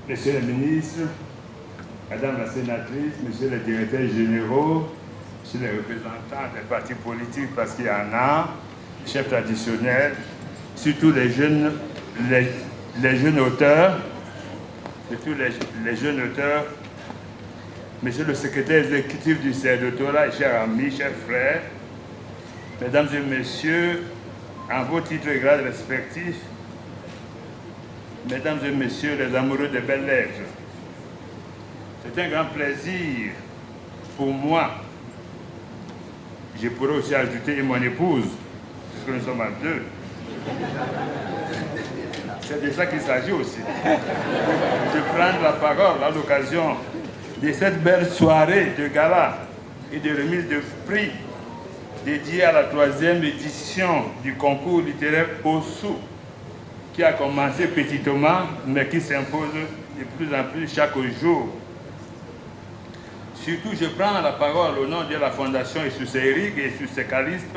Monsieur le ministre, Madame la sénatrice, Monsieur les directeurs généraux, Monsieur les représentants des partis politiques, parce qu'il y en a, les chefs traditionnels, surtout les jeunes auteurs, Monsieur le secrétaire exécutif du CEDOTOLA, chers amis, chers frères, Mesdames et Messieurs, en vos titres et grades respectifs, Mesdames et Messieurs les amoureux des belles lettres, c'est un grand plaisir pour moi. Je pourrais aussi ajouter mon épouse, puisque nous sommes à deux. C'est de ça qu'il s'agit aussi. De prendre la parole à l'occasion de cette belle soirée de gala et de remise de prix dédiée à la 3e édition du concours littéraire OSSOU, qui a commencé petitement, mais qui s'impose de plus en plus chaque jour. Surtout, je prends la parole au nom de la Fondation Jesús Eric et Jesús Calixte,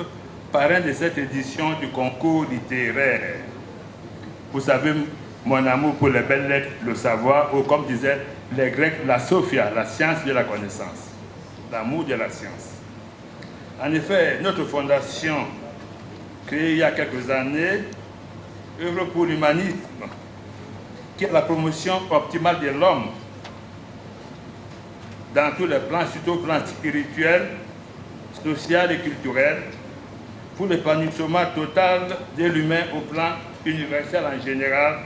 parrain de cette édition du concours littéraire. Vous savez, mon amour pour les belles lettres, le savoir, ou comme disaient les Grecs, la sophia, la science de la connaissance, l'amour de la science. En effet, notre fondation, créée il y a quelques années, œuvre pour l'humanisme, qui est la promotion optimale de l'homme dans tous les plans, surtout au plan spirituel, social et culturel, pour l'épanouissement total de l'humain au plan universel en général,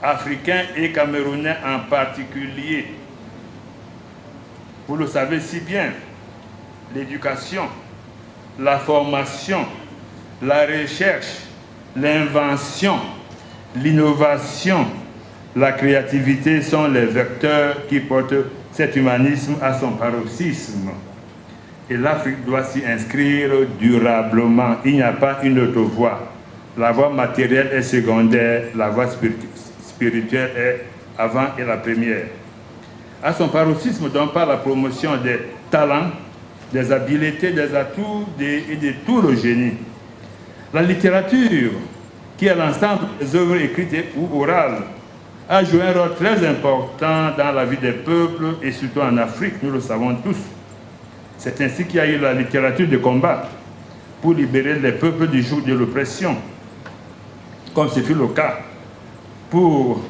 africain et camerounais en particulier. Vous le savez si bien, l'éducation, la formation, la recherche, l'invention, l'innovation, la créativité sont les vecteurs qui portent cet humanisme à son paroxysme. Et l'Afrique doit s'y inscrire durablement. Il n'y a pas une autre voie. La voie matérielle est secondaire, la voie spirituelle est avant et la première. À son paroxysme, donc par la promotion des talents, des habiletés, des atouts et de tout le génie. La littérature, qui est l'ensemble des œuvres écrites ou orales, a joué un rôle très important dans la vie des peuples et surtout en Afrique, nous le savons tous. C'est ainsi qu'il y a eu la littérature de combat pour libérer les peuples du joug de l'oppression, comme ce fut le cas pour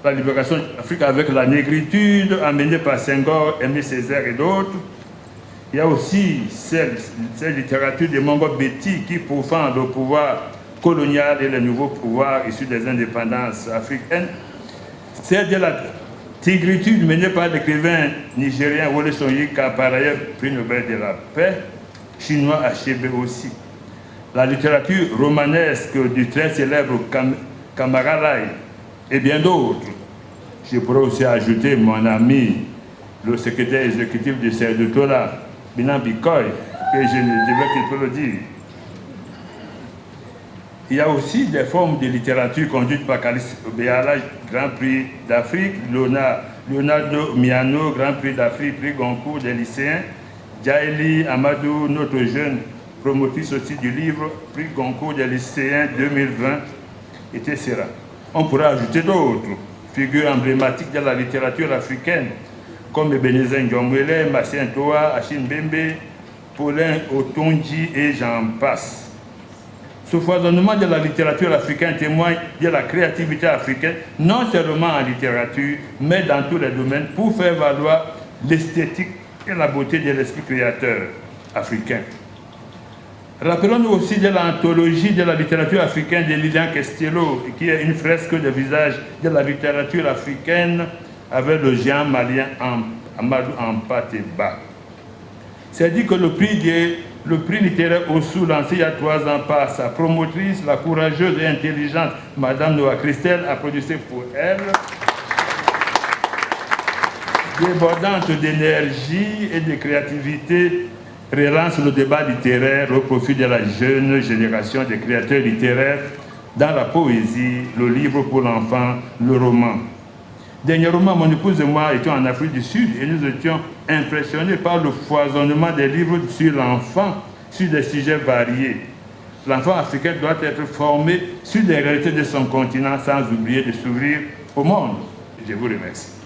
la libération de l'Afrique avec la négritude amenée par Senghor, Aimé Césaire et d'autres. Il y a aussi cette littérature de Mongo Betty qui pourfend le pouvoir colonial et les nouveaux pouvoirs issus des indépendances africaines. C'est de la tigritude menée par l'écrivain nigérien Wole Soyinka, par ailleurs prix Nobel de la paix, chinois Achebe aussi. La littérature romanesque du très célèbre Kamaralai et bien d'autres. Je pourrais aussi ajouter mon ami, le secrétaire exécutif du CEDOTOLA, Binan Bikoy, que je ne devais qu'il peut le dire. Il y a aussi des formes de littérature conduites par Calixte Obeala, Grand Prix d'Afrique, Leonardo Miano, Grand Prix d'Afrique, Prix Goncourt des lycéens, Djaili Amadou, notre jeune promotrice aussi du livre, Prix Goncourt des lycéens 2020, etc. On pourrait ajouter d'autres figures emblématiques de la littérature africaine, comme Ebenezer Njomwele, Massien Toa, Achille Mbembe, Paulin Otonji et j'en passe. Ce foisonnement de la littérature africaine témoigne de la créativité africaine, non seulement en littérature, mais dans tous les domaines, pour faire valoir l'esthétique et la beauté de l'esprit créateur africain. Rappelons-nous aussi de l'anthologie de la littérature africaine de Lilian Castillo, qui est une fresque de visage de la littérature africaine avec le géant malien Amadou Hampâté-Bâ. C'est dit que le prix littéraire OSSOU, lancé il y a 3 ans par sa promotrice, la courageuse et intelligente Madame Noah Christelle, a produit pour elle, débordante d'énergie et de créativité, relance le débat littéraire au profit de la jeune génération de créateurs littéraires dans la poésie, le livre pour l'enfant, le roman. Dernièrement, mon épouse et moi étions en Afrique du Sud et nous étions impressionnés par le foisonnement des livres sur l'enfant, sur des sujets variés. L'enfant africain doit être formé sur les réalités de son continent sans oublier de s'ouvrir au monde. Je vous remercie.